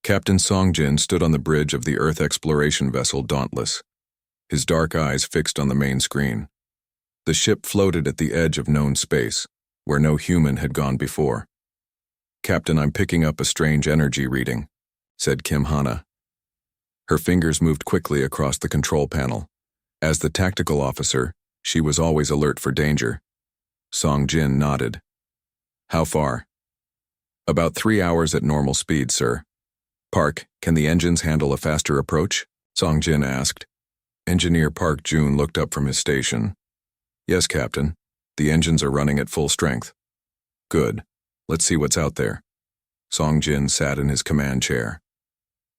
Captain Songjin stood on the bridge of the Earth exploration vessel Dauntless, his dark eyes fixed on the main screen. The ship floated at the edge of known space, where no human had gone before. "Captain, I'm picking up a strange energy reading," said Kim Hana. Her fingers moved quickly across the control panel. As the tactical officer, she was always alert for danger. Songjin nodded. "How far?" "About 3 hours at normal speed, sir." "Park, can the engines handle a faster approach?" Songjin asked. Engineer Park Jun looked up from his station. "Yes, Captain. The engines are running at full strength." "Good. Let's see what's out there." Songjin sat in his command chair.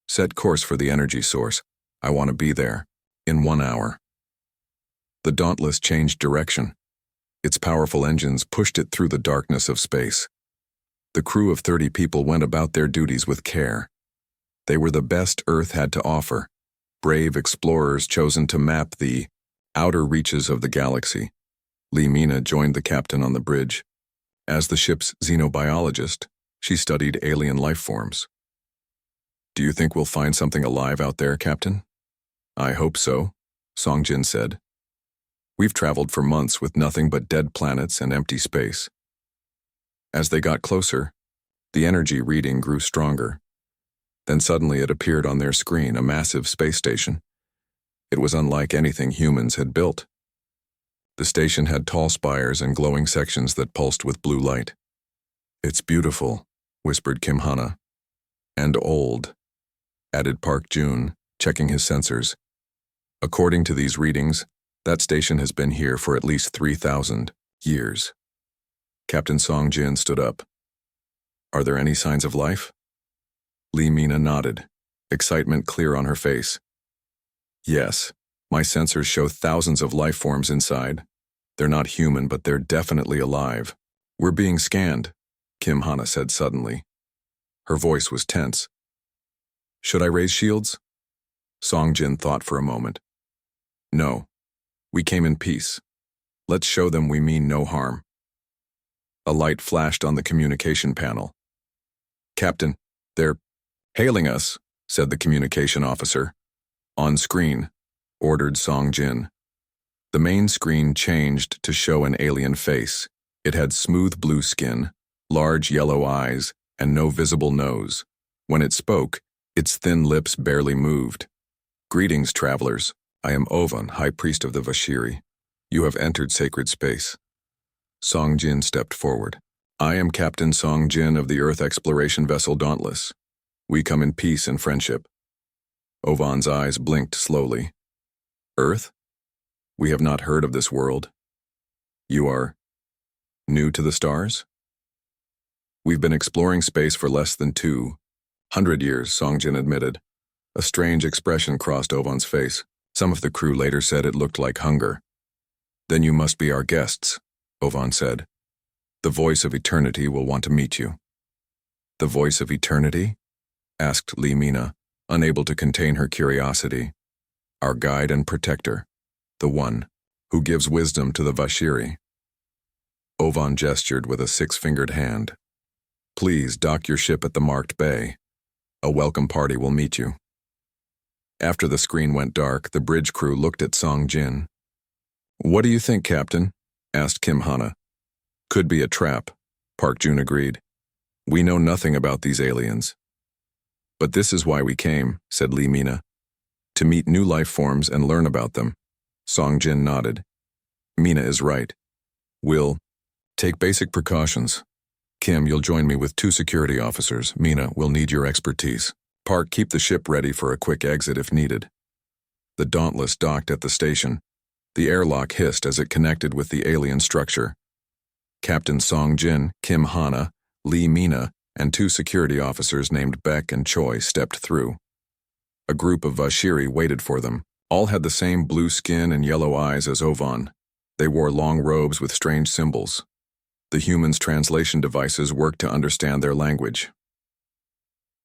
"Set course for the energy source. I want to be there. In 1 hour." The Dauntless changed direction. Its powerful engines pushed it through the darkness of space. The crew of 30 people went about their duties with care. They were the best Earth had to offer, brave explorers chosen to map the outer reaches of the galaxy. Lee Mina joined the captain on the bridge. As the ship's xenobiologist, she studied alien life forms. "Do you think we'll find something alive out there, Captain?" "I hope so," Songjin said. "We've traveled for months with nothing but dead planets and empty space." As they got closer, the energy reading grew stronger. Then suddenly it appeared on their screen, a massive space station. It was unlike anything humans had built. The station had tall spires and glowing sections that pulsed with blue light. "It's beautiful," whispered Kim Hana. "And old," added Park Jun, checking his sensors. "According to these readings, that station has been here for at least 3,000 years." Captain Songjin stood up. "Are there any signs of life?" Lee Mina nodded, excitement clear on her face. "Yes, my sensors show thousands of life forms inside. They're not human, but they're definitely alive." "We're being scanned," Kim Hana said suddenly. Her voice was tense. "Should I raise shields?" Songjin thought for a moment. "No. We came in peace. Let's show them we mean no harm." A light flashed on the communication panel. "Captain, they're hailing us," said the communication officer. "On screen," ordered Songjin. The main screen changed to show an alien face. It had smooth blue skin, large yellow eyes, and no visible nose. When it spoke, its thin lips barely moved. "Greetings, travelers. I am Ovan, High Priest of the Vashiri. You have entered sacred space." Songjin stepped forward. "I am Captain Songjin of the Earth exploration vessel Dauntless. We come in peace and friendship." Ovan's eyes blinked slowly. "Earth? We have not heard of this world. You are new to the stars?" "We've been exploring space for less than 200 years, Songjin admitted. A strange expression crossed Ovan's face. Some of the crew later said it looked like hunger. "Then you must be our guests," Ovan said. "The voice of eternity will want to meet you." "The voice of eternity?" asked Lee Mina, unable to contain her curiosity. "Our guide and protector, the one who gives wisdom to the Vashiri." Ovan gestured with a 6-fingered hand. "Please dock your ship at the marked bay. A welcome party will meet you." After the screen went dark, the bridge crew looked at Songjin. "What do you think, Captain?" asked Kim Hana. "Could be a trap," Park Jun agreed. "We know nothing about these aliens." "But this is why we came," said Lee Mina. "To meet new life forms and learn about them." Songjin nodded. "Mina is right. We'll take basic precautions. Kim, you'll join me with 2 security officers. Mina, we'll need your expertise. Park, keep the ship ready for a quick exit if needed." The Dauntless docked at the station. The airlock hissed as it connected with the alien structure. Captain Songjin, Kim Hana, Lee Mina, and 2 security officers named Beck and Choi stepped through. A group of Vashiri waited for them. All had the same blue skin and yellow eyes as Ovan. They wore long robes with strange symbols. The humans' translation devices worked to understand their language.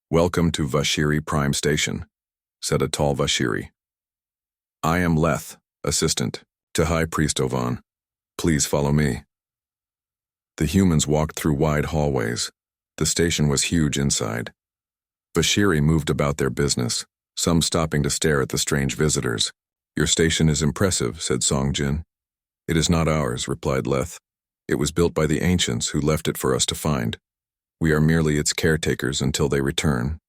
"Welcome to Vashiri Prime Station," said a tall Vashiri. "I am Leth, assistant to High Priest Ovan. Please follow me." The humans walked through wide hallways. The station was huge inside. Bashiri moved about their business, some stopping to stare at the strange visitors. "Your station is impressive," said Songjin. "It is not ours," replied Leth. "It was built by the ancients who left it for us to find. We are merely its caretakers until they return."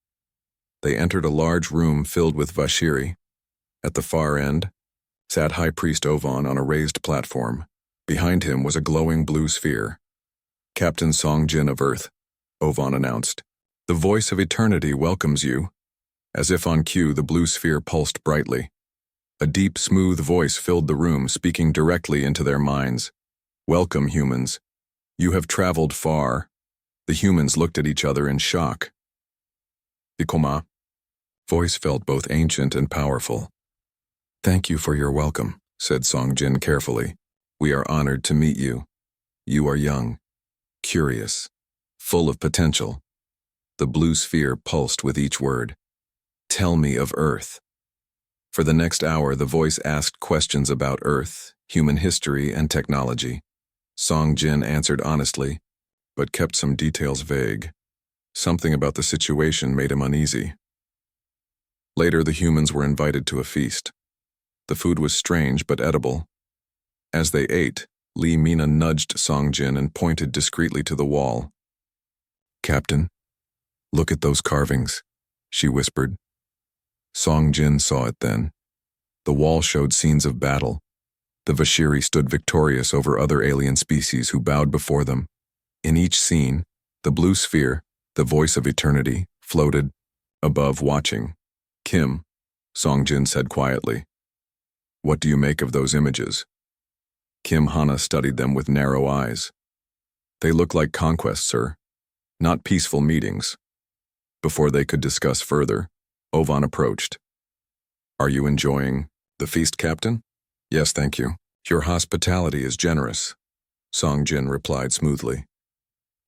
They entered a large room filled with Vashiri. At the far end sat High Priest Ovan on a raised platform. Behind him was a glowing blue sphere. "Captain Songjin of Earth," Ovan announced. "The voice of eternity welcomes you." As if on cue, the blue sphere pulsed brightly. A deep, smooth voice filled the room, speaking directly into their minds. "Welcome, humans. You have traveled far." The humans looked at each other in shock. "Ikoma." Voice felt both ancient and powerful. "Thank you for your welcome," said Songjin carefully. "We are honored to meet you. You are young, curious, full of potential." The blue sphere pulsed with each word. "Tell me of Earth." For the next hour, the voice asked questions about Earth, human history, and technology. Songjin answered honestly, but kept some details vague. Something about the situation made him uneasy. Later, the humans were invited to a feast. The food was strange but edible. As they ate, Mina nudged Songjin and pointed discreetly to the wall. "Captain, look at those carvings," she whispered. Songjin saw it then. The wall showed scenes of battle. The Vashiri stood victorious over other alien species who bowed before them. In each scene, the blue sphere, the voice of eternity, floated above, watching. "Kim," Songjin said quietly, "what do you make of those images?" Kim Hana studied them with narrow eyes. "They look like conquests, sir, not peaceful meetings." Before they could discuss further, Ovan approached. "Are you enjoying the feast, Captain?" "Yes, thank you. Your hospitality is generous," Songjin replied smoothly.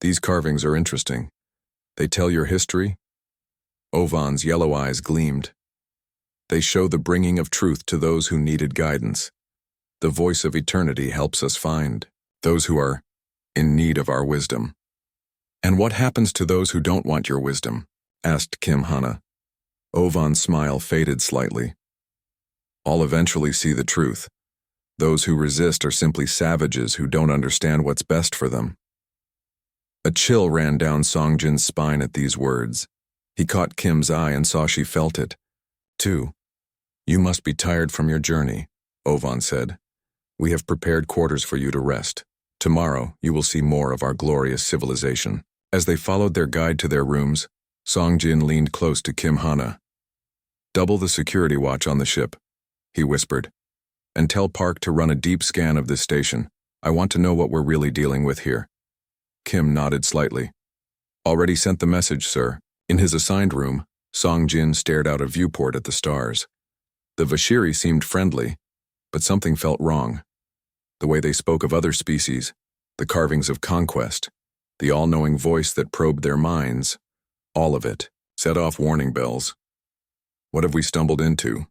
"These carvings are interesting. They tell your history?" Ovan's yellow eyes gleamed. "They show the bringing of truth to those who needed guidance. The voice of eternity helps us find those who are in need of our wisdom." "And what happens to those who don't want your wisdom?" asked Kim Hana. Ovan's smile faded slightly. "All eventually see the truth. Those who resist are simply savages who don't understand what's best for them." A chill ran down Songjin's spine at these words. He caught Kim's eye and saw she felt it, too. "You must be tired from your journey," Ovan said. "We have prepared quarters for you to rest. Tomorrow, you will see more of our glorious civilization." As they followed their guide to their rooms, Songjin leaned close to Kim Hana. "Double the security watch on the ship," he whispered, "and tell Park to run a deep scan of this station. I want to know what we're really dealing with here." Kim nodded slightly. "Already sent the message, sir." In his assigned room, Songjin stared out a viewport at the stars. The Vashiri seemed friendly, but something felt wrong. The way they spoke of other species, the carvings of conquest, the all-knowing voice that probed their minds, all of it set off warning bells. "What have we stumbled into?"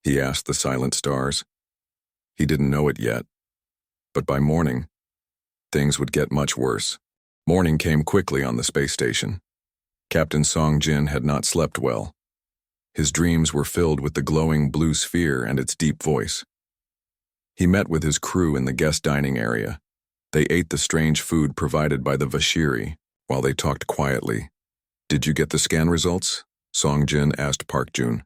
he asked the silent stars. He didn't know it yet, but by morning, things would get much worse. Morning came quickly on the space station. Captain Songjin had not slept well. His dreams were filled with the glowing blue sphere and its deep voice. He met with his crew in the guest dining area. They ate the strange food provided by the Vashiri while they talked quietly. "Did you get the scan results?" Songjin asked Park Jun.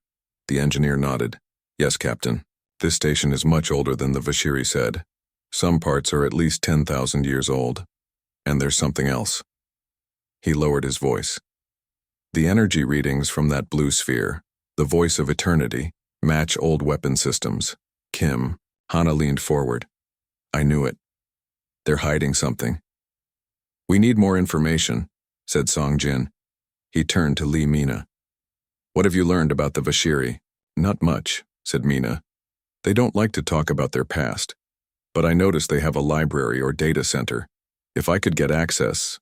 The engineer nodded. "Yes, Captain. This station is much older than the Vashiri said. Some parts are at least 10,000 years old. And there's something else." He lowered his voice. "The energy readings from that blue sphere, the voice of eternity, match old weapon systems." Kim Hana leaned forward. "I knew it. They're hiding something." "We need more information," said Songjin. He turned to Mina. "What have you learned about the Vashiri?" "Not much," said Mina. "They don't like to talk about their past, but I noticed they have a library or data center. If I could get access."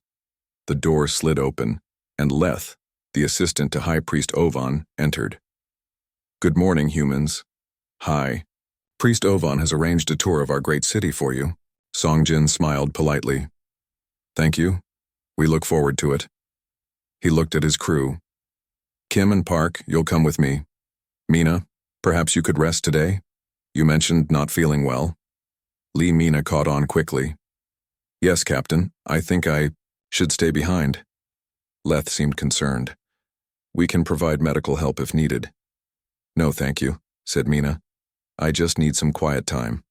The door slid open, and Leth, the assistant to High Priest Ovan, entered. "Good morning, humans." "Hi. Priest Ovan has arranged a tour of our great city for you." Songjin smiled politely. "Thank you. We look forward to it." He looked at his crew. Kim and Park, you'll come with me. Mina, perhaps you could rest today? You mentioned not feeling well. Mina caught on quickly. Yes, Captain, I think I should stay behind. Leth seemed concerned. We can provide medical help if needed. No, thank you, said Mina. I just need some quiet time.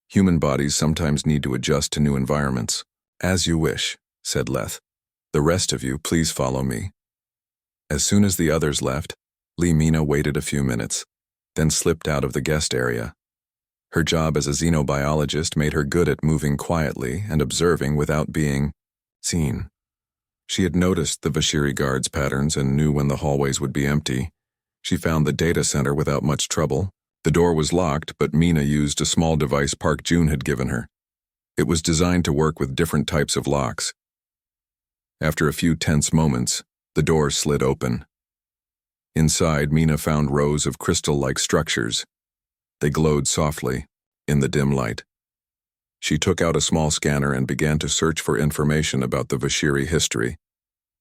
Human bodies sometimes need to adjust to new environments. As you wish, said Leth. The rest of you, please follow me. As soon as the others left, Mina waited a few minutes, then slipped out of the guest area. Her job as a xenobiologist made her good at moving quietly and observing without being seen. She had noticed the Vashiri guards' patterns and knew when the hallways would be empty. She found the data center without much trouble. The door was locked, but Mina used a small device Park Jun had given her. It was designed to work with different types of locks. After a few tense moments, the door slid open. Inside, Mina found rows of crystal-like structures. They glowed softly in the dim light. She took out a small scanner and began to search for information about the Vashiri history.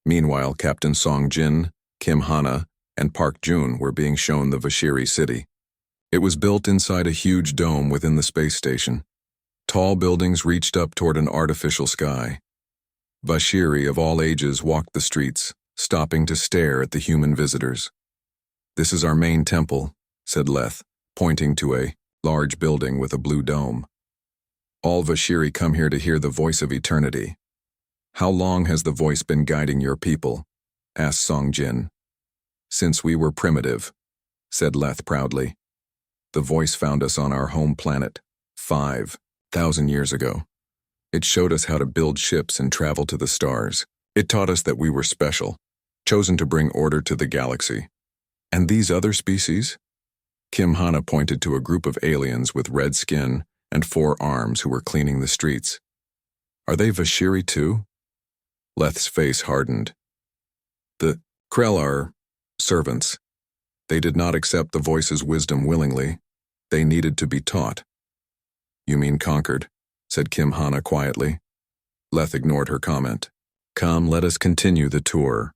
Meanwhile, Captain Song Jin, Kim Hana, and Park Jun were being shown the Vashiri city. It was built inside a huge dome within the space station. Tall buildings reached up toward an artificial sky. Vashiri of all ages walked the streets, stopping to stare at the human visitors. This is our main temple, said Leth, pointing to a large building with a blue dome. All Vashiri come here to hear the voice of eternity. How long has the voice been guiding your people? Asked Song Jin. Since we were primitive, said Leth proudly. The voice found us on our home planet 5,000 years ago. It showed us how to build ships and travel to the stars. It taught us that we were special, chosen to bring order to the galaxy. And these other species? Kim Hana pointed to a group of aliens with red skin and 4 arms who were cleaning the streets. Are they Vashiri too? Leth's face hardened. The Krell are servants. They did not accept the voice's wisdom willingly. They needed to be taught. You mean conquered, said Kim Hana quietly. Leth ignored her comment. Come, let us continue the tour.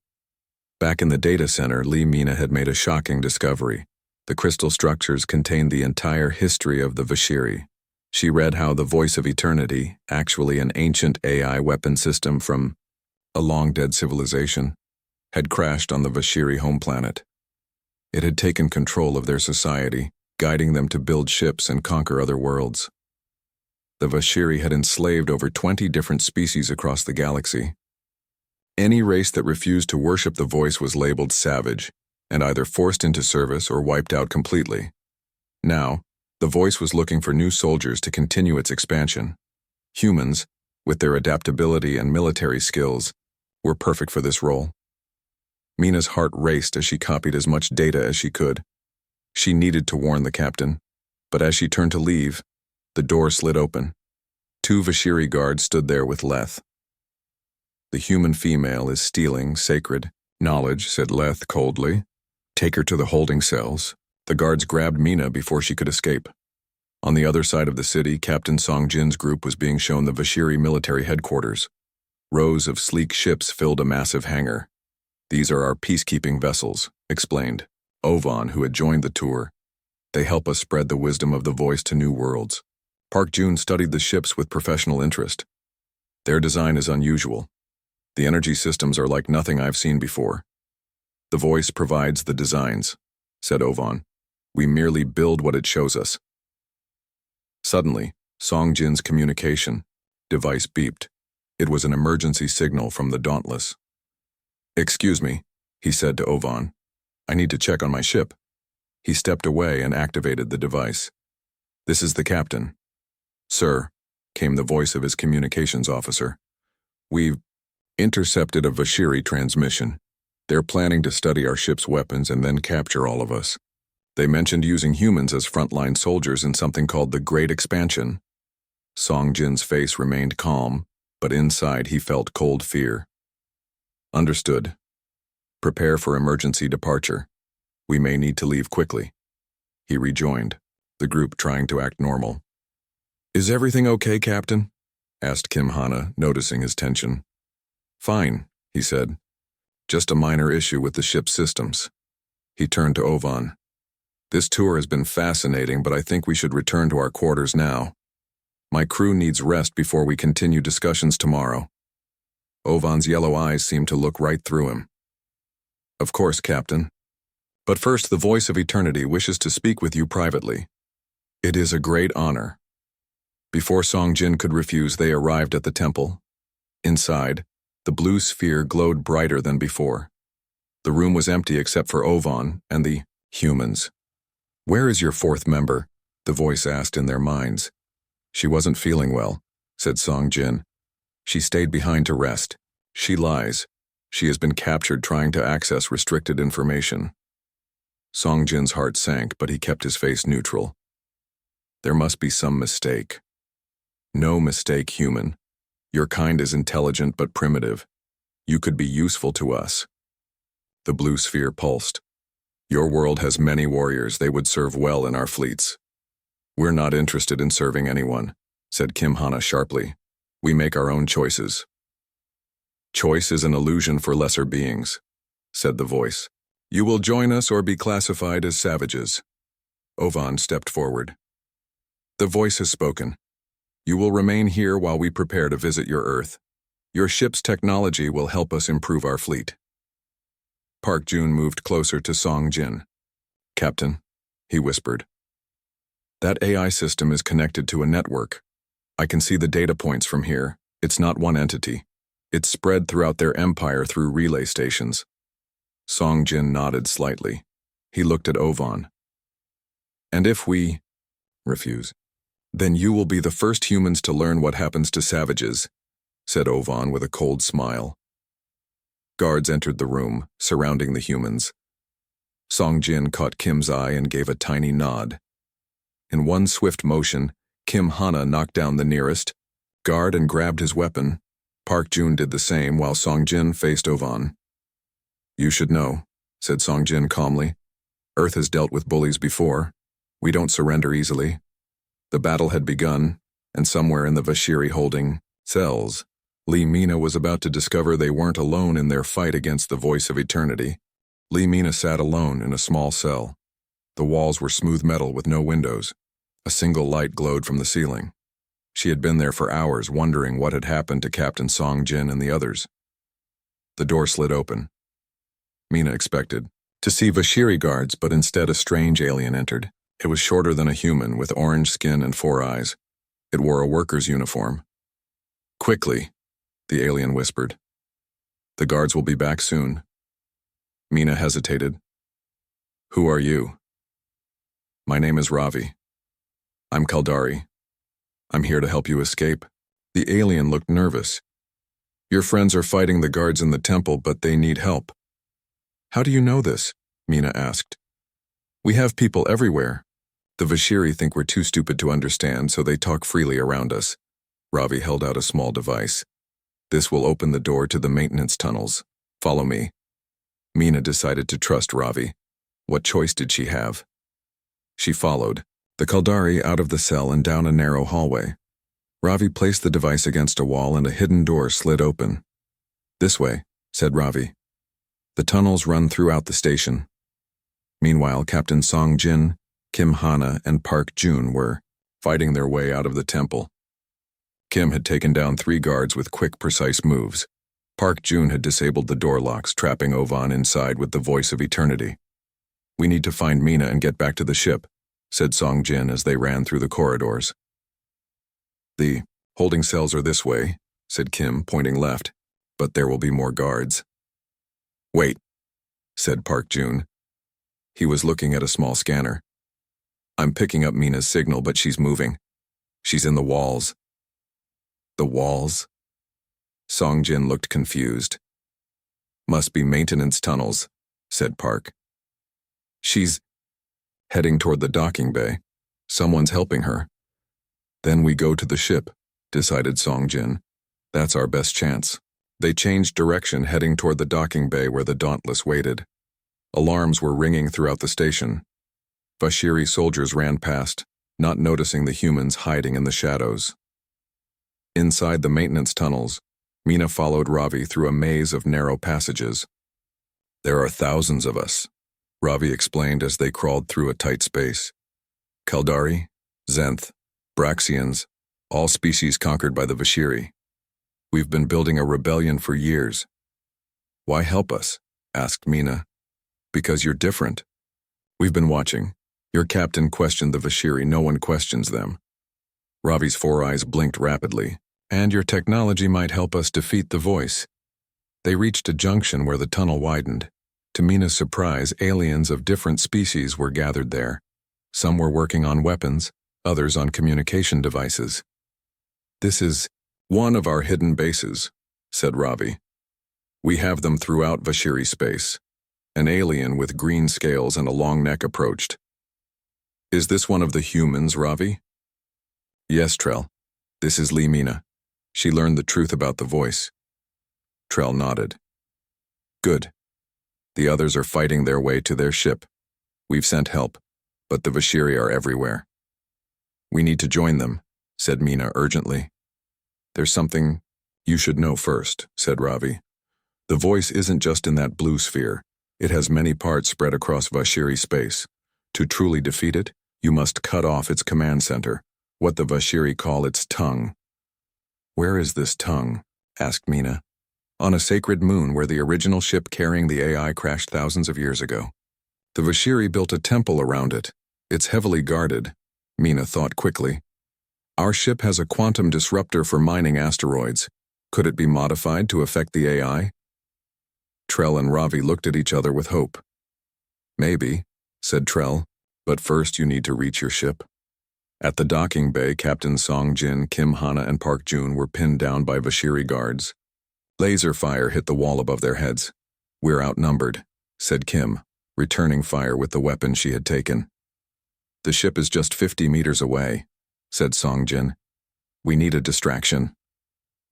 Back in the data center, Mina had made a shocking discovery. The crystal structures contained the entire history of the Vashiri. She read how the Voice of Eternity, actually an ancient AI weapon system from a long-dead civilization, had crashed on the Vashiri home planet. It had taken control of their society, guiding them to build ships and conquer other worlds. The Vashiri had enslaved over 20 different species across the galaxy. Any race that refused to worship the voice was labeled savage, and either forced into service or wiped out completely. Now, the voice was looking for new soldiers to continue its expansion. Humans, with their adaptability and military skills, were perfect for this role. Mina's heart raced as she copied as much data as she could. She needed to warn the captain, but as she turned to leave, the door slid open. 2 Vashiri guards stood there with Leth. The human female is stealing sacred knowledge, said Leth coldly. Take her to the holding cells. The guards grabbed Mina before she could escape. On the other side of the city, Captain Song Jin's group was being shown the Vashiri military headquarters. Rows of sleek ships filled a massive hangar. These are our peacekeeping vessels, explained Ovan, who had joined the tour. They help us spread the wisdom of the voice to new worlds. Park Jun studied the ships with professional interest. Their design is unusual. The energy systems are like nothing I've seen before. The voice provides the designs, said Ovan. We merely build what it shows us. Suddenly, Song Jin's communication device beeped. It was an emergency signal from the Dauntless. Excuse me, he said to Ovan. I need to check on my ship. He stepped away and activated the device. This is the captain. Sir, came the voice of his communications officer. We've intercepted a Vashiri transmission. They're planning to study our ship's weapons and then capture all of us. They mentioned using humans as frontline soldiers in something called the Great Expansion. Song Jin's face remained calm, but inside he felt cold fear. Understood. Prepare for emergency departure. We may need to leave quickly. He rejoined, the group trying to act normal. Is everything okay, Captain? Asked Kim Hana, noticing his tension. Fine, he said. Just a minor issue with the ship's systems. He turned to Ovan. This tour has been fascinating, but I think we should return to our quarters now. My crew needs rest before we continue discussions tomorrow. Ovan's yellow eyes seemed to look right through him. Of course, Captain. But first, the voice of eternity wishes to speak with you privately. It is a great honor. Before Song Jin could refuse, they arrived at the temple. Inside, the blue sphere glowed brighter than before. The room was empty except for Ovan and the humans. Where is your fourth member? The voice asked in their minds. She wasn't feeling well, said Song Jin. She stayed behind to rest. She lies. She has been captured trying to access restricted information. Song Jin's heart sank, but he kept his face neutral. There must be some mistake. No mistake, human. Your kind is intelligent but primitive. You could be useful to us. The blue sphere pulsed. Your world has many warriors. They would serve well in our fleets. We're not interested in serving anyone, said Kim Hana sharply. We make our own choices. Choice is an illusion for lesser beings, said the voice. You will join us or be classified as savages. Ovan stepped forward. The voice has spoken. You will remain here while we prepare to visit your Earth. Your ship's technology will help us improve our fleet. Park Jun moved closer to Song Jin. Captain, he whispered. That AI system is connected to a network. I can see the data points from here. It's not one entity. It's spread throughout their empire through relay stations. Song Jin nodded slightly. He looked at Ovan. And if we refuse, then you will be the first humans to learn what happens to savages, said Ovan with a cold smile. Guards entered the room, surrounding the humans. Song Jin caught Kim's eye and gave a tiny nod. In one swift motion, Kim Hana knocked down the nearest guard and grabbed his weapon. Park Jun did the same while Song Jin faced Ovan. You should know, said Song Jin calmly. Earth has dealt with bullies before. We don't surrender easily. The battle had begun, and somewhere in the Vashiri holding cells, Lee Mina was about to discover they weren't alone in their fight against the voice of eternity. Lee Mina sat alone in a small cell. The walls were smooth metal with no windows. A single light glowed from the ceiling. She had been there for hours wondering what had happened to Captain Song Jin and the others. The door slid open. Mina expected to see Vashiri guards, but instead a strange alien entered. It was shorter than a human, with orange skin and 4 eyes. It wore a worker's uniform. Quickly, the alien whispered. The guards will be back soon. Mina hesitated. Who are you? My name is Ravi. I'm Kaldari. I'm here to help you escape. The alien looked nervous. Your friends are fighting the guards in the temple, but they need help. How do you know this? Mina asked. We have people everywhere. The Vashiri think we're too stupid to understand, so they talk freely around us. Ravi held out a small device. This will open the door to the maintenance tunnels. Follow me. Mina decided to trust Ravi. What choice did she have? She followed the Kaldari out of the cell and down a narrow hallway. Ravi placed the device against a wall and a hidden door slid open. This way, said Ravi. The tunnels run throughout the station. Meanwhile, Captain Song Jin, Kim Hana, and Park Jun were fighting their way out of the temple. Kim had taken down 3 guards with quick, precise moves. Park Jun had disabled the door locks, trapping Ovan inside with the voice of eternity. We need to find Mina and get back to the ship, said Song Jin as they ran through the corridors. The holding cells are this way, said Kim, pointing left, but there will be more guards. Wait, said Park Jun. He was looking at a small scanner. I'm picking up Mina's signal, but she's moving. She's in the walls. The walls? Song Jin looked confused. Must be maintenance tunnels, said Park. She's heading toward the docking bay. Someone's helping her. Then we go to the ship, decided Song Jin. That's our best chance. They changed direction, heading toward the docking bay where the Dauntless waited. Alarms were ringing throughout the station. Vashiri soldiers ran past, not noticing the humans hiding in the shadows. Inside the maintenance tunnels, Mina followed Ravi through a maze of narrow passages. There are thousands of us, Ravi explained as they crawled through a tight space. Kaldari, Zenth, Braxians, all species conquered by the Vashiri. We've been building a rebellion for years. Why help us? Asked Mina. Because you're different. We've been watching. Your captain questioned the Vashiri, no one questions them. Ravi's 4 eyes blinked rapidly. And your technology might help us defeat the voice. They reached a junction where the tunnel widened. To Mina's surprise, aliens of different species were gathered there. Some were working on weapons, others on communication devices. This is one of our hidden bases, said Ravi. We have them throughout Vashiri space. An alien with green scales and a long neck approached. Is this one of the humans, Ravi? Yes, Trell. This is Mina. She learned the truth about the voice. Trell nodded. Good. The others are fighting their way to their ship. We've sent help, but the Vashiri are everywhere. We need to join them, said Mina urgently. There's something you should know first, said Ravi. The voice isn't just in that blue sphere. It has many parts spread across Vashiri space. To truly defeat it, you must cut off its command center, what the Vashiri call its tongue. Where is this tongue? Asked Mina. On a sacred moon where the original ship carrying the AI crashed thousands of years ago. The Vashiri built a temple around it. It's heavily guarded, Mina thought quickly. Our ship has a quantum disruptor for mining asteroids. Could it be modified to affect the AI? Trell and Ravi looked at each other with hope. Maybe, said Trell, but first you need to reach your ship. At the docking bay, Captain Song Jin, Kim Hana, and Park Jun were pinned down by Vashiri guards. Laser fire hit the wall above their heads. We're outnumbered, said Kim, returning fire with the weapon she had taken. The ship is just 50 meters away, said Song Jin. We need a distraction.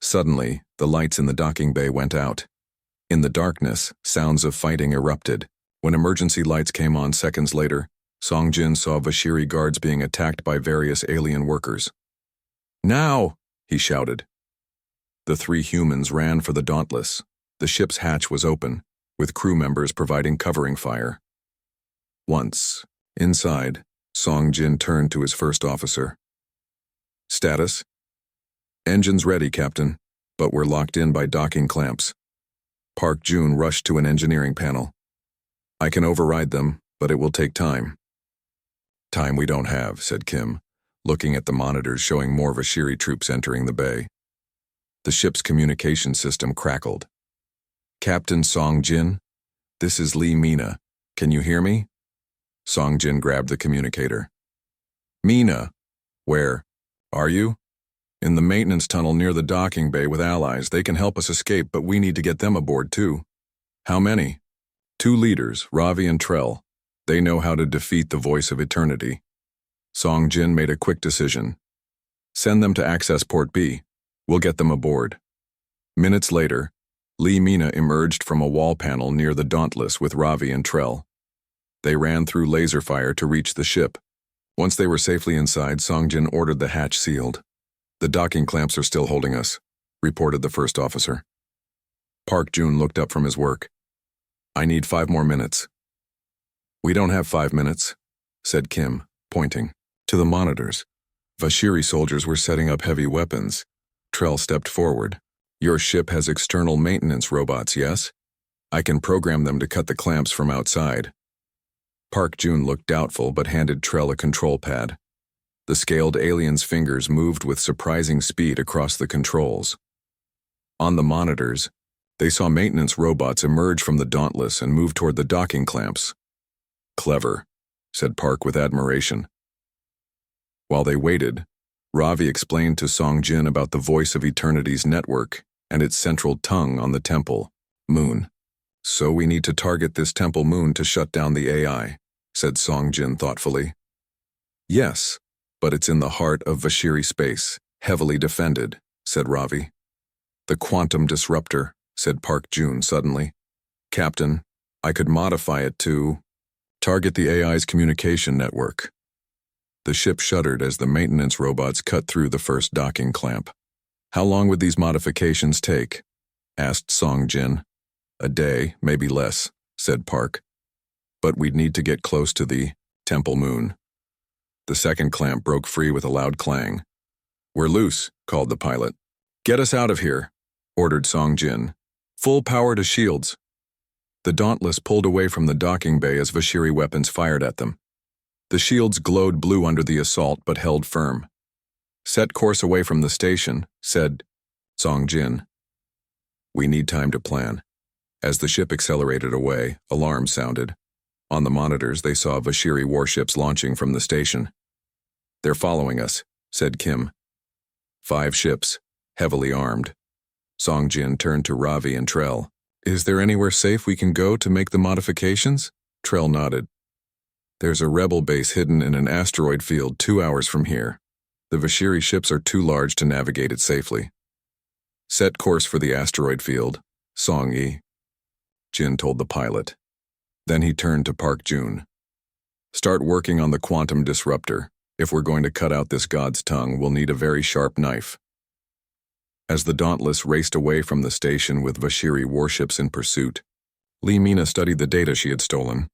Suddenly, the lights in the docking bay went out. In the darkness, sounds of fighting erupted. When emergency lights came on seconds later, Song Jin saw Vashiri guards being attacked by various alien workers. Now! He shouted. The 3 humans ran for the Dauntless. The ship's hatch was open, with crew members providing covering fire. Once, inside, Song Jin turned to his first officer. Status? Engines ready, Captain, but we're locked in by docking clamps. Park Jun rushed to an engineering panel. I can override them, but it will take time. Time we don't have, said Kim, looking at the monitors showing more Vashiri troops entering the bay. The ship's communication system crackled. Captain Song Jin, this is Mina. Can you hear me? Song Jin grabbed the communicator. Mina, where? Are you? In the maintenance tunnel near the docking bay with allies. They can help us escape, but we need to get them aboard too. How many? 2 leaders, Ravi and Trell. They know how to defeat the voice of eternity. Song Jin made a quick decision. Send them to access port B. We'll get them aboard. Minutes later, Mina emerged from a wall panel near the Dauntless with Ravi and Trell. They ran through laser fire to reach the ship. Once they were safely inside, Song Jin ordered the hatch sealed. The docking clamps are still holding us, reported the first officer. Park Jun looked up from his work. I need 5 more minutes. We don't have 5 minutes, said Kim, pointing to the monitors. Vashiri soldiers were setting up heavy weapons. Trell stepped forward. Your ship has external maintenance robots, yes? I can program them to cut the clamps from outside. Park Jun looked doubtful but handed Trell a control pad. The scaled alien's fingers moved with surprising speed across the controls. On the monitors, they saw maintenance robots emerge from the Dauntless and move toward the docking clamps. Clever, said Park with admiration. While they waited, Ravi explained to Song Jin about the Voice of Eternity's network and its central tongue on the temple, moon. So we need to target this temple moon to shut down the AI, said Song Jin thoughtfully. Yes, but it's in the heart of Vashiri space, heavily defended, said Ravi. The quantum disruptor, said Park Jun suddenly. Captain, I could modify it to target the AI's communication network. The ship shuddered as the maintenance robots cut through the first docking clamp. How long would these modifications take? Asked Song Jin. A day, maybe less, said Park. But we'd need to get close to the temple moon. The second clamp broke free with a loud clang. We're loose, called the pilot. Get us out of here, ordered Song Jin. Full power to shields. The Dauntless pulled away from the docking bay as Vashiri weapons fired at them. The shields glowed blue under the assault but held firm. Set course away from the station, said Song Jin. We need time to plan. As the ship accelerated away, alarms sounded. On the monitors, they saw Vashiri warships launching from the station. They're following us, said Kim. 5 ships, heavily armed. Song Jin turned to Ravi and Trell. Is there anywhere safe we can go to make the modifications? Trell nodded. There's a rebel base hidden in an asteroid field 2 hours from here. The Vashiri ships are too large to navigate it safely. Set course for the asteroid field, Song-yi. Jin told the pilot. Then he turned to Park Jun. Start working on the quantum disruptor. If we're going to cut out this god's tongue, we'll need a very sharp knife. As the Dauntless raced away from the station with Vashiri warships in pursuit, Mina studied the data she had stolen.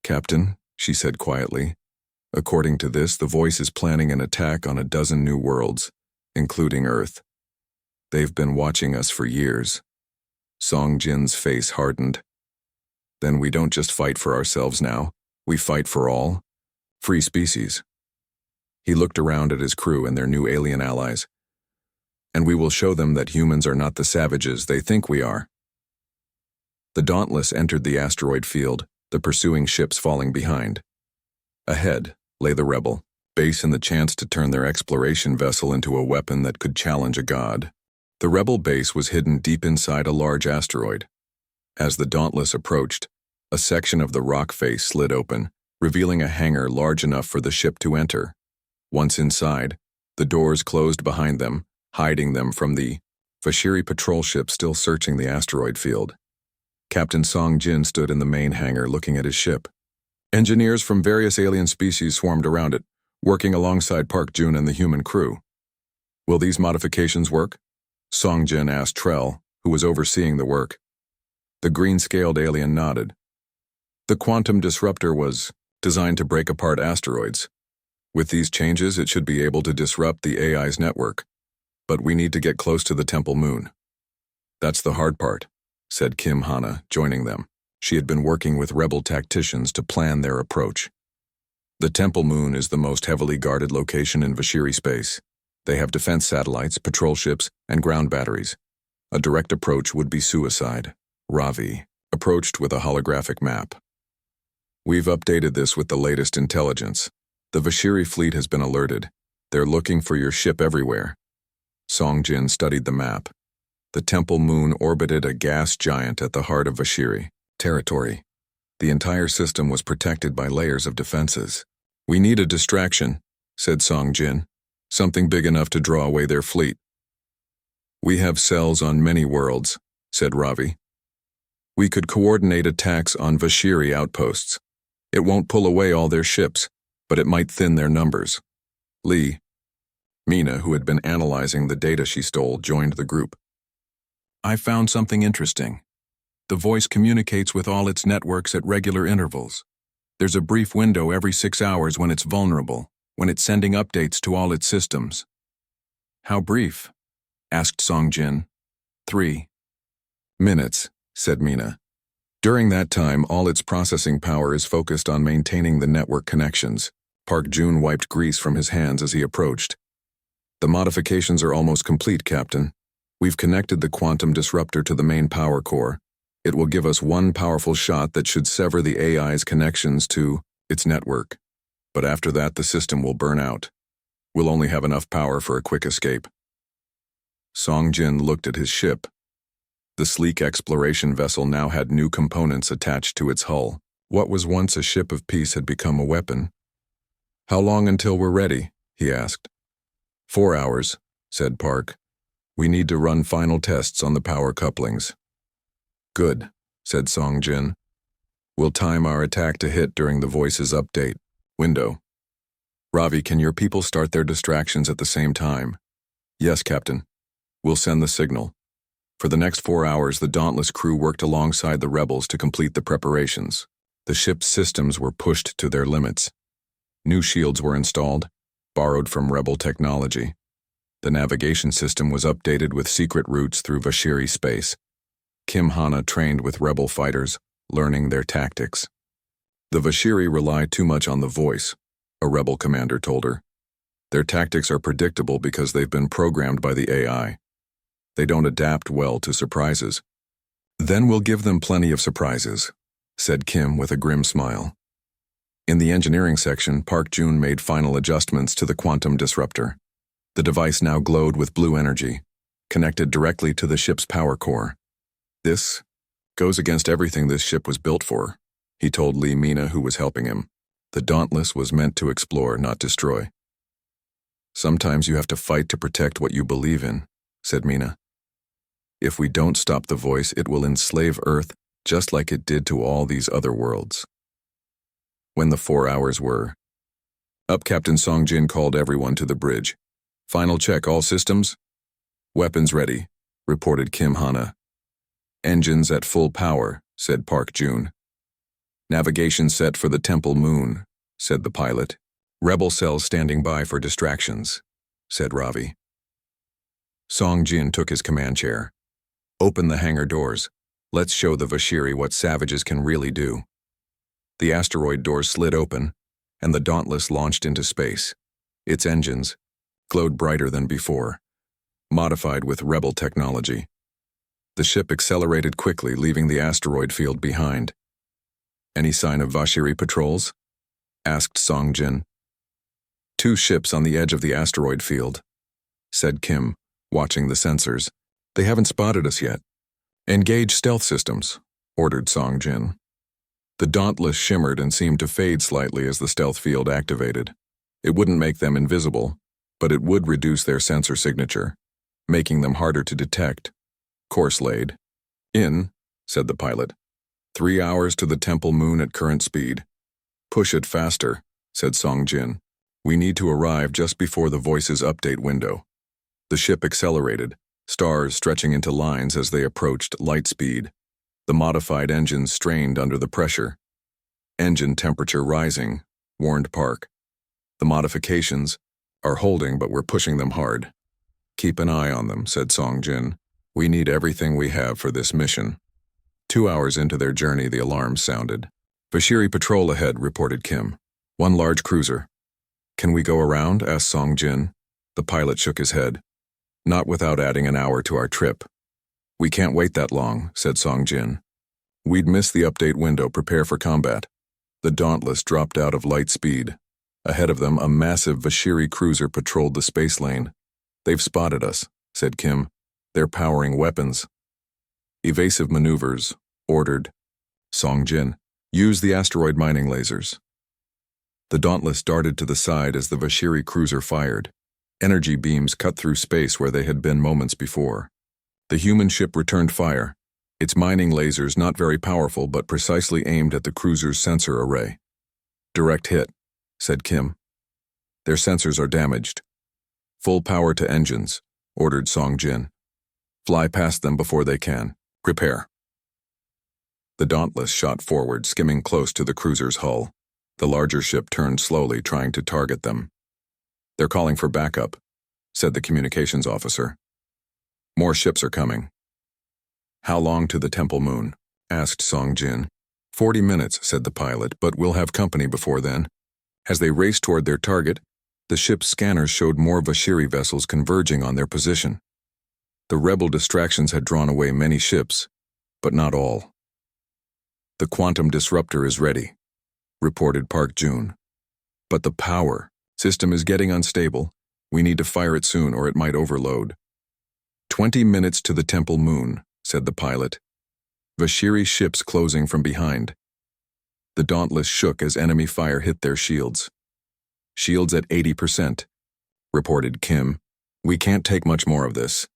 Captain, she said quietly, according to this, the Voice is planning an attack on a dozen new worlds, including Earth. They've been watching us for years. Song Jin's face hardened. Then we don't just fight for ourselves now, we fight for all. Free species. He looked around at his crew and their new alien allies. And we will show them that humans are not the savages they think we are. The Dauntless entered the asteroid field, the pursuing ships falling behind. Ahead lay the rebel base and the chance to turn their exploration vessel into a weapon that could challenge a god. The rebel base was hidden deep inside a large asteroid. As the Dauntless approached, a section of the rock face slid open, revealing a hangar large enough for the ship to enter. Once inside, the doors closed behind them, hiding them from the Vashiri patrol ship still searching the asteroid field. Captain Song Jin stood in the main hangar looking at his ship. Engineers from various alien species swarmed around it, working alongside Park Jun and the human crew. Will these modifications work? Song Jin asked Trell, who was overseeing the work. The green-scaled alien nodded. The quantum disruptor was designed to break apart asteroids. With these changes, it should be able to disrupt the AI's network. But we need to get close to the temple moon. That's the hard part, said Kim Hana, joining them. She had been working with rebel tacticians to plan their approach. The temple moon is the most heavily guarded location in Vashiri space. They have defense satellites, patrol ships, and ground batteries. A direct approach would be suicide. Ravi approached with a holographic map. We've updated this with the latest intelligence. The Vashiri fleet has been alerted. They're looking for your ship everywhere. Song Jin studied the map. The temple moon orbited a gas giant at the heart of Vashiri territory. The entire system was protected by layers of defenses. We need a distraction, said Song Jin. Something big enough to draw away their fleet. We have cells on many worlds, said Ravi. We could coordinate attacks on Vashiri outposts. It won't pull away all their ships, but it might thin their numbers. Mina, who had been analyzing the data she stole, joined the group. I found something interesting. The Voice communicates with all its networks at regular intervals. There's a brief window every 6 hours when it's vulnerable, when it's sending updates to all its systems. How brief? Asked Song Jin. 3 minutes, said Mina. During that time, all its processing power is focused on maintaining the network connections. Park Jun wiped grease from his hands as he approached. The modifications are almost complete, Captain. We've connected the quantum disruptor to the main power core. It will give us one powerful shot that should sever the AI's connections to its network. But after that, the system will burn out. We'll only have enough power for a quick escape. Song Jin looked at his ship. The sleek exploration vessel now had new components attached to its hull. What was once a ship of peace had become a weapon. How long until we're ready? He asked. 4 hours, said Park. We need to run final tests on the power couplings. Good, said Song Jin. We'll time our attack to hit during the Voice's update window. Ravi, can your people start their distractions at the same time? Yes, Captain. We'll send the signal. For the next 4 hours, the Dauntless crew worked alongside the rebels to complete the preparations. The ship's systems were pushed to their limits. New shields were installed, borrowed from rebel technology. The navigation system was updated with secret routes through Vashiri space. Kim Hana trained with rebel fighters, learning their tactics. The Vashiri rely too much on the voice, a rebel commander told her. Their tactics are predictable because they've been programmed by the AI. They don't adapt well to surprises. Then we'll give them plenty of surprises, said Kim with a grim smile. In the engineering section, Park Jun made final adjustments to the quantum disruptor. The device now glowed with blue energy, connected directly to the ship's power core. This goes against everything this ship was built for, he told Lee Mina, who was helping him. The Dauntless was meant to explore, not destroy. Sometimes you have to fight to protect what you believe in, said Mina. If we don't stop the voice, it will enslave Earth just like it did to all these other worlds. When the 4 hours were up, Captain Song Jin called everyone to the bridge. Final check, all systems? Weapons ready, reported Kim Hana. Engines at full power, said Park Jun. Navigation set for the Temple Moon, said the pilot. Rebel cells standing by for distractions, said Ravi. Song Jin took his command chair. Open the hangar doors. Let's show the Vashiri what savages can really do. The asteroid doors slid open, and the Dauntless launched into space. Its engines glowed brighter than before, modified with rebel technology. The ship accelerated quickly, leaving the asteroid field behind. Any sign of Vashiri patrols? Asked Song Jin. 2 ships on the edge of the asteroid field, said Kim, watching the sensors. They haven't spotted us yet. Engage stealth systems, ordered Song Jin. The Dauntless shimmered and seemed to fade slightly as the stealth field activated. It wouldn't make them invisible, but it would reduce their sensor signature, making them harder to detect. Course laid. In, said the pilot. 3 hours to the Temple Moon at current speed. Push it faster, said Song Jin. We need to arrive just before the voice's update window. The ship accelerated, stars stretching into lines as they approached light speed. The modified engines strained under the pressure. Engine temperature rising, warned Park. The modifications are holding, but we're pushing them hard. Keep an eye on them, said Song Jin. We need everything we have for this mission. 2 hours into their journey, the alarms sounded. Vashiri patrol ahead, reported Kim. 1 large cruiser. Can we go around? Asked Song Jin. The pilot shook his head. Not without adding an hour to our trip. We can't wait that long, said Song Jin. We'd miss the update window. Prepare for combat. The Dauntless dropped out of light speed. Ahead of them, a massive Vashiri cruiser patrolled the space lane. They've spotted us, said Kim. They're powering weapons. Evasive maneuvers, ordered Song Jin. Use the asteroid mining lasers. The Dauntless darted to the side as the Vashiri cruiser fired. Energy beams cut through space where they had been moments before. The human ship returned fire, its mining lasers not very powerful but precisely aimed at the cruiser's sensor array. Direct hit, said Kim. Their sensors are damaged. Full power to engines, ordered Song Jin. Fly past them before they can. Prepare. The Dauntless shot forward, skimming close to the cruiser's hull. The larger ship turned slowly, trying to target them. They're calling for backup, said the communications officer. More ships are coming. How long to the Temple Moon? Asked Song Jin. 40 minutes, said the pilot, but we'll have company before then. As they raced toward their target, the ship's scanners showed more Vashiri vessels converging on their position. The rebel distractions had drawn away many ships, but not all. The quantum disruptor is ready, reported Park Jun. But the power system is getting unstable. We need to fire it soon or it might overload. 20 minutes to the Temple Moon, said the pilot. Vashiri ships closing from behind. The Dauntless shook as enemy fire hit their shields. Shields at 80%, reported Kim. We can't take much more of this.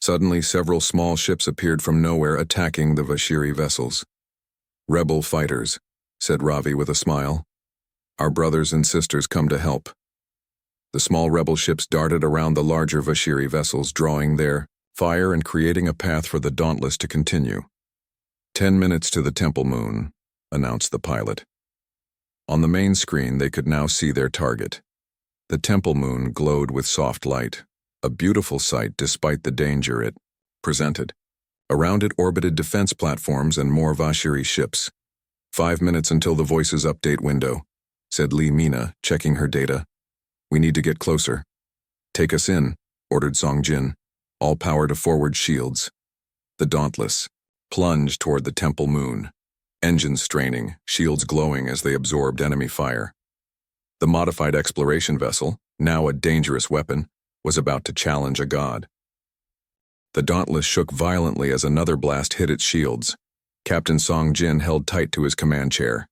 Suddenly, several small ships appeared from nowhere, attacking the Vashiri vessels. Rebel fighters, said Ravi with a smile. Our brothers and sisters come to help. The small rebel ships darted around the larger Vashiri vessels, drawing their Fire and creating a path for the Dauntless to continue. 10 minutes to the Temple Moon, announced the pilot. On the main screen, they could now see their target. The Temple Moon glowed with soft light, a beautiful sight despite the danger it presented. Around it orbited defense platforms and more Vashiri ships. 5 minutes until the Voices update window, said Lee Mina, checking her data. We need to get closer. Take us in, ordered Song Jin. All power to forward shields. The Dauntless plunged toward the Temple Moon, engines straining, shields glowing as they absorbed enemy fire. The modified exploration vessel, now a dangerous weapon, was about to challenge a god. The Dauntless shook violently as another blast hit its shields. Captain Song Jin held tight to his command chair.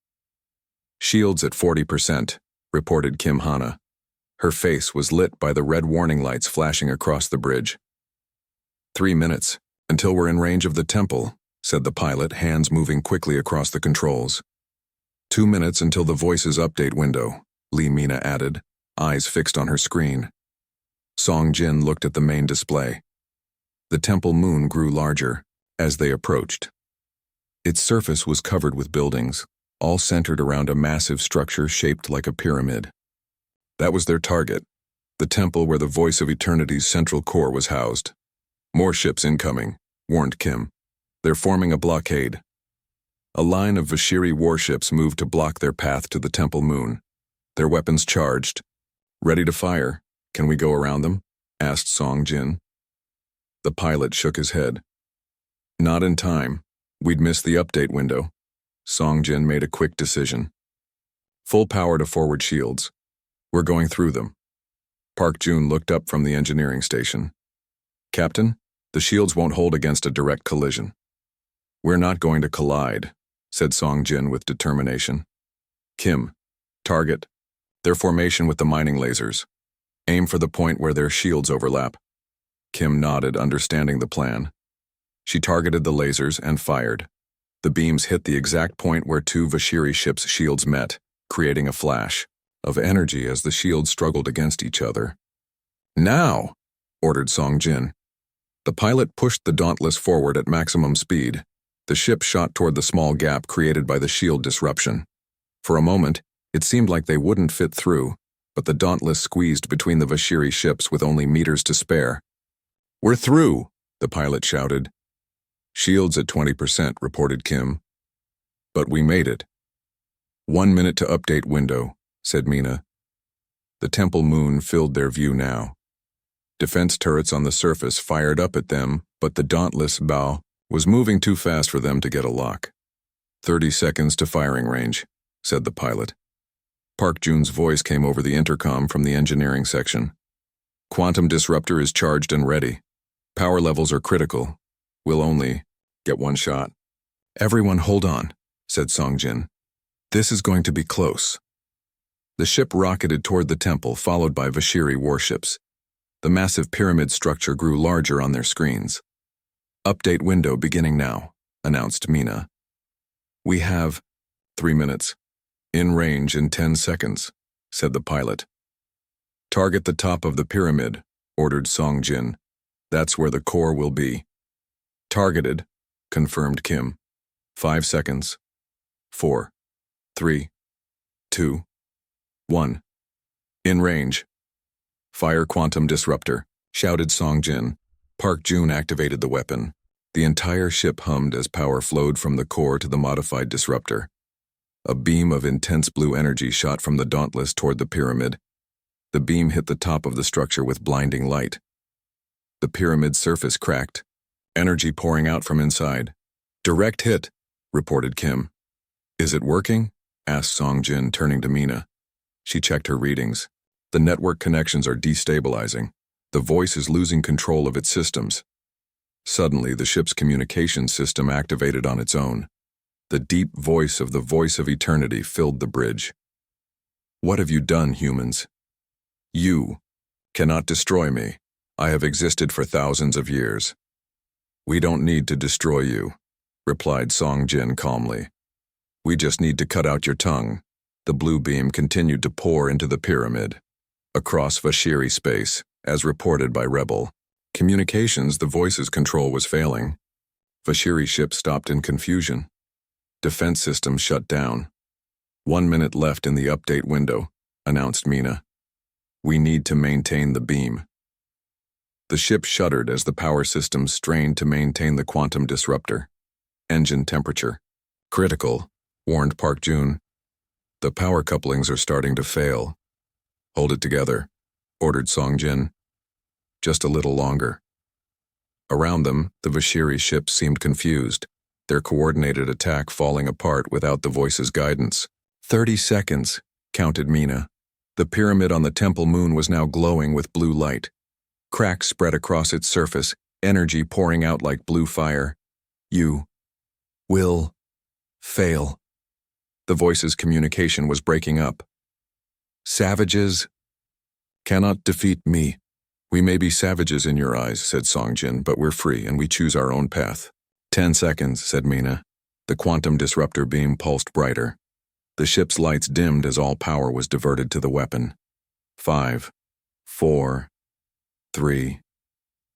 Shields at 40%, reported Kim Hana. Her face was lit by the red warning lights flashing across the bridge. 3 minutes, until we're in range of the temple, said the pilot, hands moving quickly across the controls. 2 minutes until the Voices update window, Lee Mina added, eyes fixed on her screen. Song Jin looked at the main display. The Temple Moon grew larger as they approached. Its surface was covered with buildings, all centered around a massive structure shaped like a pyramid. That was their target, the temple where the Voice of Eternity's central core was housed. More ships incoming, warned Kim. They're forming a blockade. A line of Vashiri warships moved to block their path to the Temple Moon, their weapons charged. Ready to fire. Can we go around them? Asked Song Jin. The pilot shook his head. Not in time. We'd miss the update window. Song Jin made a quick decision. Full power to forward shields. We're going through them. Park Jun looked up from the engineering station. Captain, the shields won't hold against a direct collision. We're not going to collide, said Song Jin with determination. Kim, target. Their formation with the mining lasers. Aim for the point where their shields overlap. Kim nodded, understanding the plan. She targeted the lasers and fired. The beams hit the exact point where 2 Vashiri ships' shields met, creating a flash of energy as the shields struggled against each other. Now, ordered Song Jin. The pilot pushed the Dauntless forward at maximum speed. The ship shot toward the small gap created by the shield disruption. For a moment, it seemed like they wouldn't fit through, but the Dauntless squeezed between the Vashiri ships with only meters to spare. We're through, the pilot shouted. Shields at 20%, reported Kim. But we made it. 1 minute to update window, said Mina. The Temple Moon filled their view now. Defense turrets on the surface fired up at them, but the Dauntless bow was moving too fast for them to get a lock. 30 seconds to firing range, said the pilot. Park Jun's voice came over the intercom from the engineering section. Quantum disruptor is charged and ready. Power levels are critical. We'll only get 1 shot. Everyone hold on, said Song Jin. This is going to be close. The ship rocketed toward the temple, followed by Vashiri warships. The massive pyramid structure grew larger on their screens. Update window beginning now, announced Mina. We have 3 minutes. In range in 10 seconds, said the pilot. Target the top of the pyramid, ordered Song Jin. That's where the core will be. Targeted, confirmed Kim. 5 seconds. 4, 3, 2, 1. In range. Fire quantum disruptor, shouted Song Jin. Park Jun activated the weapon. The entire ship hummed as power flowed from the core to the modified disruptor. A beam of intense blue energy shot from the Dauntless toward the pyramid. The beam hit the top of the structure with blinding light. The pyramid's surface cracked, energy pouring out from inside. Direct hit, reported Kim. Is it working? Asked Song Jin, turning to Mina. She checked her readings. The network connections are destabilizing. The Voice is losing control of its systems. Suddenly, the ship's communication system activated on its own. The deep voice of the Voice of Eternity filled the bridge. What have you done, humans? You cannot destroy me. I have existed for thousands of years. We don't need to destroy you, replied Song Jin calmly. We just need to cut out your tongue. The blue beam continued to pour into the pyramid. Across Vashiri space, as reported by Rebel. Communications, the voice's control was failing. Vashiri ship stopped in confusion. Defense systems shut down. 1 minute left in the update window, announced Mina. We need to maintain the beam. The ship shuddered as the power systems strained to maintain the quantum disruptor. Engine temperature. Critical, warned Park Jun. The power couplings are starting to fail. Hold it together, ordered Song Jin. Just a little longer. Around them, the Vashiri ship seemed confused, their coordinated attack falling apart without the voice's guidance. 30 seconds, counted Mina. The pyramid on the temple moon was now glowing with blue light. Cracks spread across its surface, energy pouring out like blue fire. You will fail. The voice's communication was breaking up. Savages cannot defeat me. We may be savages in your eyes, said Songjin, but we're free and we choose our own path. 10 seconds, said Mina. The quantum disruptor beam pulsed brighter. The ship's lights dimmed as all power was diverted to the weapon. 5, 4, 3,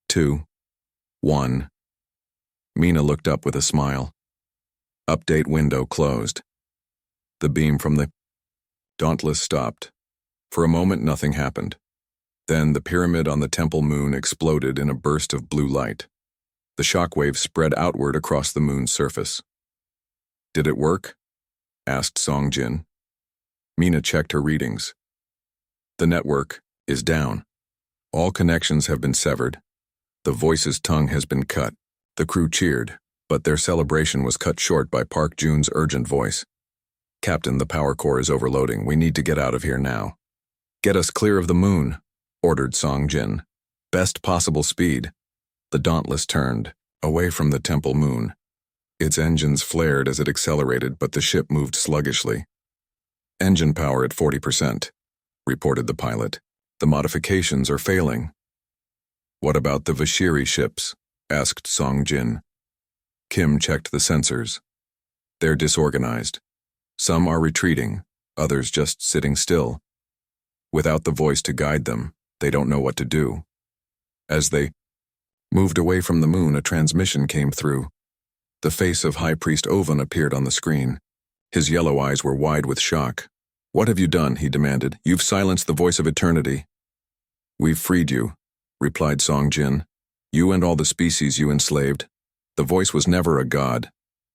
2, 1. Mina looked up with a smile. Update window closed. The beam from the Dauntless stopped. For a moment, nothing happened. Then the pyramid on the temple moon exploded in a burst of blue light. The shockwave spread outward across the moon's surface. Did it work? Asked Song Jin. Mina checked her readings. The network is down. All connections have been severed. The voice's tongue has been cut. The crew cheered, but their celebration was cut short by Park Jun's urgent voice. Captain, the power core is overloading. We need to get out of here now. Get us clear of the moon, ordered Song Jin. Best possible speed. The Dauntless turned, away from the temple moon. Its engines flared as it accelerated, but the ship moved sluggishly. Engine power at 40%, reported the pilot. The modifications are failing. What about the Vashiri ships? Asked Song Jin. Kim checked the sensors. They're disorganized. Some are retreating, others just sitting still. Without the voice to guide them, they don't know what to do. As they moved away from the moon, a transmission came through. The face of High Priest Ovan appeared on the screen. His yellow eyes were wide with shock. What have you done? He demanded. You've silenced the voice of eternity. We've freed you, replied Song Jin. You and all the species you enslaved. The voice was never a god.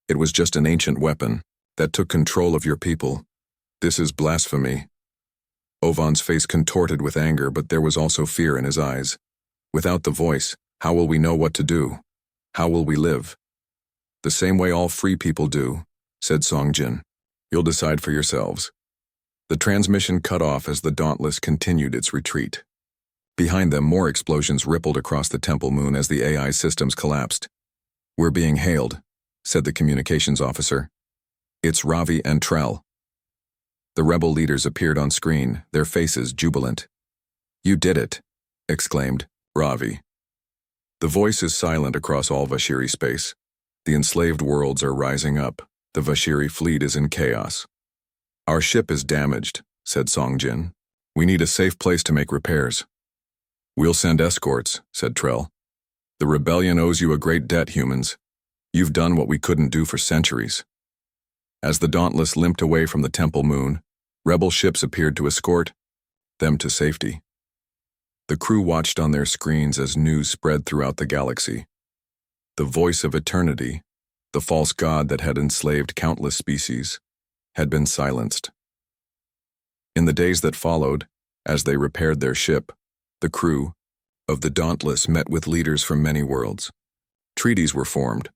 It was just an ancient weapon that took control of your people. This is blasphemy. Ovan's face contorted with anger, but there was also fear in his eyes. Without the voice, how will we know what to do? How will we live? The same way all free people do, said Song Jin. You'll decide for yourselves. The transmission cut off as the Dauntless continued its retreat. Behind them, more explosions rippled across the temple moon as the AI systems collapsed. We're being hailed, said the communications officer. It's Ravi and Trell. The rebel leaders appeared on screen, their faces jubilant. You did it, exclaimed Ravi. The voice is silent across all Vashiri space. The enslaved worlds are rising up. The Vashiri fleet is in chaos. Our ship is damaged, said Song Jin. We need a safe place to make repairs. We'll send escorts, said Trell. The rebellion owes you a great debt, humans. You've done what we couldn't do for centuries. As the Dauntless limped away from the temple moon, rebel ships appeared to escort them to safety. The crew watched on their screens as news spread throughout the galaxy. The voice of eternity, the false god that had enslaved countless species, had been silenced. In the days that followed, as they repaired their ship, the crew of the Dauntless met with leaders from many worlds. Treaties were formed.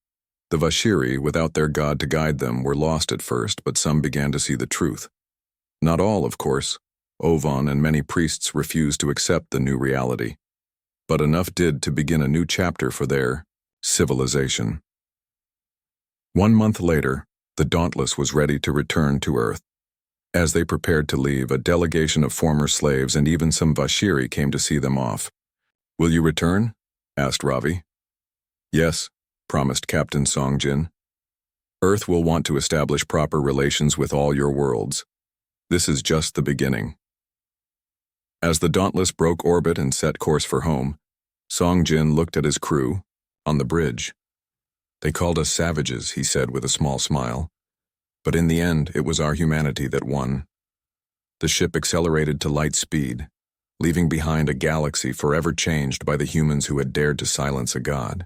The Vashiri, without their god to guide them, were lost at first, but some began to see the truth. Not all, of course. Ovan and many priests refused to accept the new reality. But enough did to begin a new chapter for their civilization. 1 month later, the Dauntless was ready to return to Earth. As they prepared to leave, a delegation of former slaves and even some Vashiri came to see them off. Will you return? Asked Ravi. Yes, promised Captain Song Jin. Earth will want to establish proper relations with all your worlds. This is just the beginning. As the Dauntless broke orbit and set course for home, Song Jin looked at his crew, on the bridge. They called us savages, he said with a small smile. But in the end, it was our humanity that won. The ship accelerated to light speed, leaving behind a galaxy forever changed by the humans who had dared to silence a god.